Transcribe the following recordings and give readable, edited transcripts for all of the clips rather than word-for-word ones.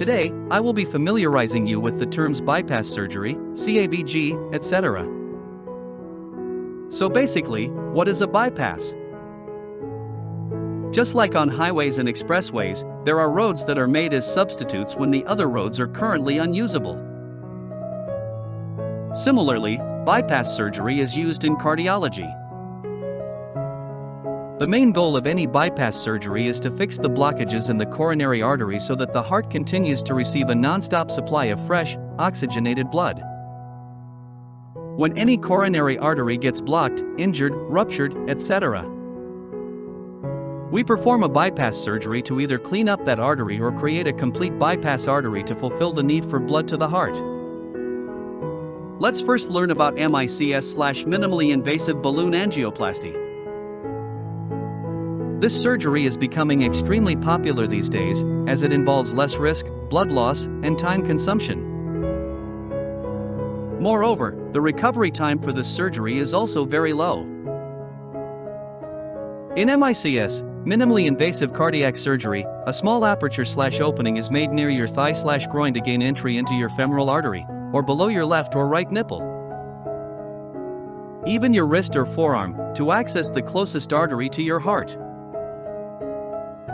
Today, I will be familiarizing you with the terms bypass surgery, CABG, etc. So basically, what is a bypass? Just like on highways and expressways, there are roads that are made as substitutes when the other roads are currently unusable. Similarly, bypass surgery is used in cardiology. The main goal of any bypass surgery is to fix the blockages in the coronary artery so that the heart continues to receive a non-stop supply of fresh, oxygenated blood. When any coronary artery gets blocked, injured, ruptured, etc., we perform a bypass surgery to either clean up that artery or create a complete bypass artery to fulfill the need for blood to the heart. Let's first learn about MICS/minimally invasive balloon angioplasty. This surgery is becoming extremely popular these days, as it involves less risk, blood loss, and time consumption. Moreover, the recovery time for this surgery is also very low. In MICS, minimally invasive cardiac surgery, a small aperture/opening is made near your thigh/groin to gain entry into your femoral artery, or below your left or right nipple. Even your wrist or forearm, to access the closest artery to your heart.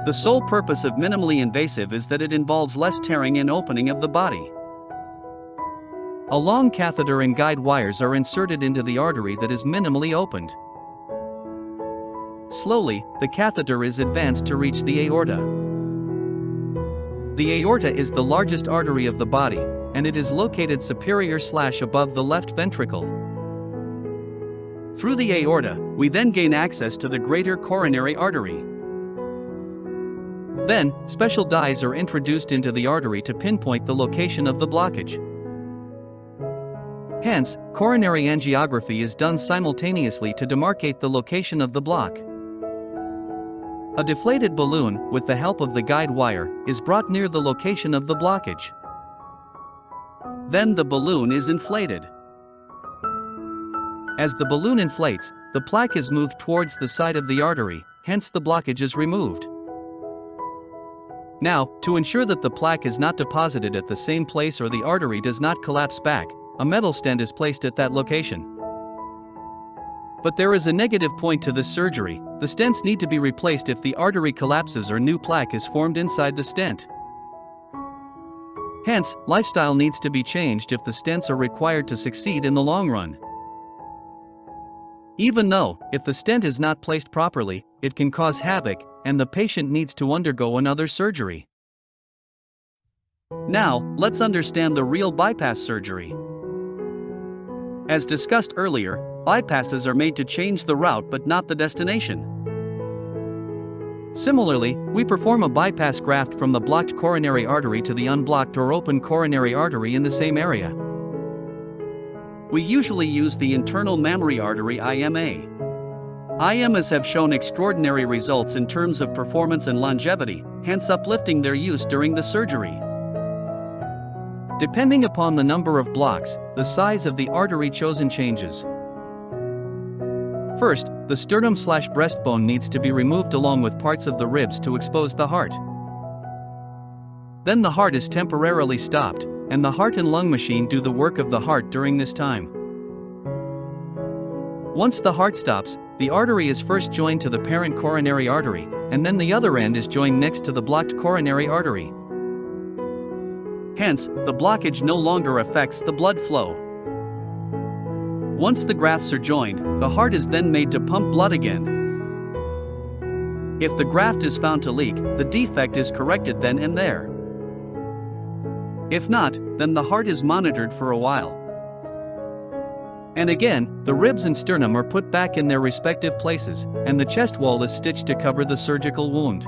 The sole purpose of minimally invasive is that it involves less tearing and opening of the body. A long catheter and guide wires are inserted into the artery that is minimally opened. Slowly, the catheter is advanced to reach the aorta. The aorta is the largest artery of the body, and it is located superior/above the left ventricle. Through the aorta, we then gain access to the greater coronary artery. Then, special dyes are introduced into the artery to pinpoint the location of the blockage. Hence, coronary angiography is done simultaneously to demarcate the location of the block. A deflated balloon, with the help of the guide wire, is brought near the location of the blockage. Then the balloon is inflated. As the balloon inflates, the plaque is moved towards the side of the artery, hence the blockage is removed. Now, to ensure that the plaque is not deposited at the same place or the artery does not collapse back, a metal stent is placed at that location. But there is a negative point to this surgery: the stents need to be replaced if the artery collapses or new plaque is formed inside the stent. Hence, lifestyle needs to be changed if the stents are required to succeed in the long run. Even though, if the stent is not placed properly, it can cause havoc, and the patient needs to undergo another surgery. Now, let's understand the real bypass surgery. As discussed earlier, bypasses are made to change the route but not the destination. Similarly, we perform a bypass graft from the blocked coronary artery to the unblocked or open coronary artery in the same area. We usually use the internal mammary artery IMA. IMAs have shown extraordinary results in terms of performance and longevity, hence uplifting their use during the surgery. Depending upon the number of blocks, the size of the artery chosen changes. First, the sternum/breastbone needs to be removed along with parts of the ribs to expose the heart. Then the heart is temporarily stopped, and the heart and lung machine do the work of the heart during this time. Once the heart stops, the artery is first joined to the parent coronary artery, and then the other end is joined next to the blocked coronary artery. Hence, the blockage no longer affects the blood flow. Once the grafts are joined, the heart is then made to pump blood again. If the graft is found to leak, the defect is corrected then and there. If not, then the heart is monitored for a while. And again, the ribs and sternum are put back in their respective places, and the chest wall is stitched to cover the surgical wound.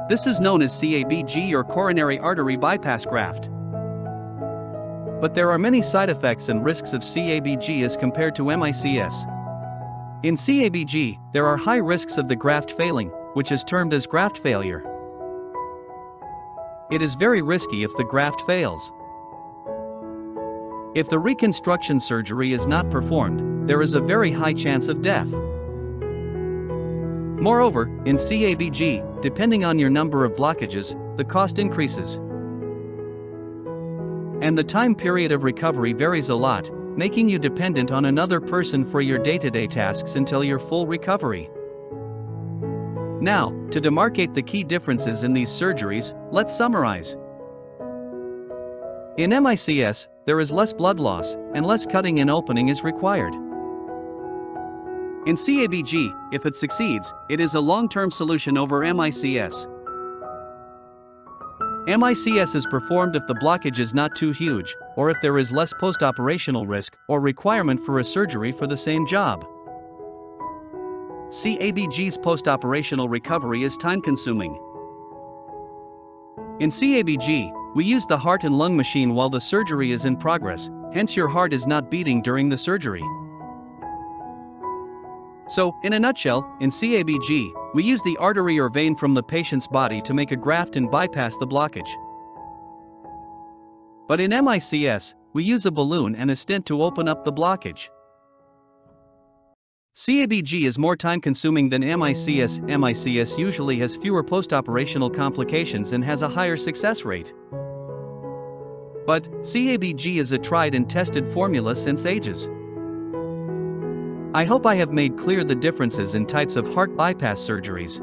This is known as CABG or coronary artery bypass graft. But there are many side effects and risks of CABG as compared to MICS. In CABG, there are high risks of the graft failing, which is termed as graft failure. It is very risky if the graft fails. If the reconstruction surgery is not performed, there is a very high chance of death. Moreover, in CABG, depending on your number of blockages, the cost increases. And the time period of recovery varies a lot, making you dependent on another person for your day-to-day tasks until your full recovery. Now, to demarcate the key differences in these surgeries, let's summarize. In MICS, there is less blood loss, and less cutting and opening is required. In CABG, if it succeeds, it is a long-term solution over MICS. MICS is performed if the blockage is not too huge, or if there is less post-operational risk or requirement for a surgery for the same job. CABG's post-operational recovery is time-consuming. In CABG, we use the heart and lung machine while the surgery is in progress, hence your heart is not beating during the surgery. So, in a nutshell, in CABG, we use the artery or vein from the patient's body to make a graft and bypass the blockage. But in MICS, we use a balloon and a stent to open up the blockage. CABG is more time-consuming than MICS. MICS usually has fewer post-operational complications and has a higher success rate. But CABG is a tried and tested formula since ages. I hope I have made clear the differences in types of heart bypass surgeries.